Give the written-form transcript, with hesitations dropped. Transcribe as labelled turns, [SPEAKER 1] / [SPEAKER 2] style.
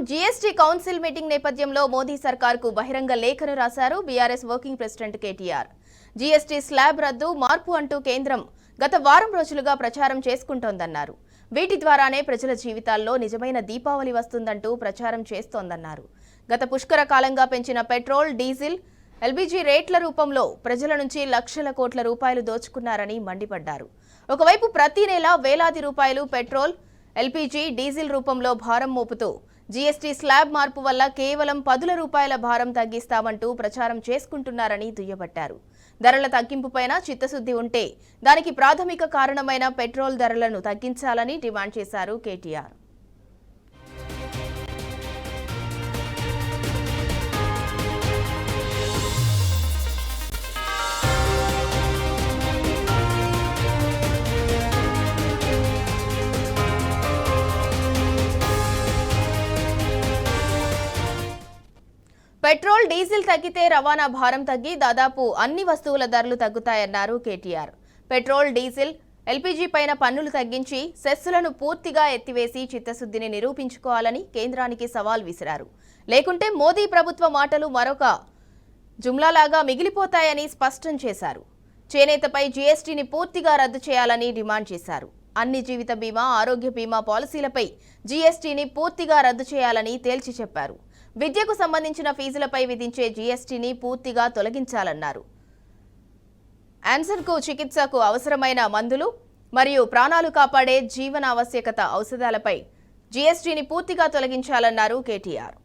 [SPEAKER 1] GST council meeting నేపథ్యంలో మోదీ సర్కార్కు బహిరంగ లేఖను రాశారు BRS working president KTR. GST slab రద్దు మార్పు అంటూ కేంద్రం గత వారం రోజులుగా ప్రచారం చేసుకుంటోందన్నారు. వీటి ద్వారానే ప్రజల జీవితాల్లో నిజమైన దీపావళి వస్తుందంటూ ప్రచారం చేస్తోందన్నారు. గత పుష్కర కాలంగా పెంచిన పెట్రోల్, డీజిల్, ఎల్పీజీ రేట్ల రూపంలో ప్రజల నుంచి లక్షల కోట్ల రూపాయలు దోచుకున్నారని మండిపడ్డారు. ఒకవైపు ప్రతి నెల వేలాది రూపాయలు పెట్రోల్, ఎల్పీజీ, డీజిల్ రూపంలో భారం మోపుతూ జీఎస్టీ స్లాబ్ మార్పు వల్ల కేవలం 10 రూపాయల భారం తగ్గిస్తామంటూ ప్రచారం చేసుకుంటున్నారని దుయ్యబట్టారు. ధరల తగ్గింపుపైన చిత్తశుద్ధి ఉంటే దానికి ప్రాథమిక కారణమైన పెట్రోల్ ధరలను తగ్గించాలని డిమాండ్ చేశారు కేటీఆర్. పెట్రోల్, డీజిల్ తగ్గితే రవాణా భారం తగ్గి దాదాపు అన్ని వస్తువుల ధరలు తగ్గుతాయన్నారు కేటీఆర్. పెట్రోల్, డీజిల్, ఎల్పీజీ పైన పన్నులు తగ్గించి సెస్సులను పూర్తిగా ఎత్తివేసి చిత్తశుద్ధిని నిరూపించుకోవాలని కేంద్రానికి సవాల్ విసిరారు. లేకుంటే మోదీ ప్రభుత్వ మాటలు మరొక జుమ్లాలాగా మిగిలిపోతాయని స్పష్టం చేశారు. చేనేతపై జీఎస్టీని పూర్తిగా రద్దు చేయాలని డిమాండ్ చేశారు. అన్ని జీవిత బీమా, ఆరోగ్య బీమా పాలసీలపై జీఎస్టీని పూర్తిగా రద్దు చేయాలని తేల్చి చెప్పారు. విద్యకు సంబంధించిన ఫీజులపై విధించే జీఎస్టీని పూర్తిగా తొలగించాలన్నారు. యాన్సర్కు చికిత్సకు అవసరమైన మందులు మరియు ప్రాణాలు కాపాడే జీవనావశ్యకత ఔషధాలపై జీఎస్టీని పూర్తిగా తొలగించాలన్నారు కేటీఆర్.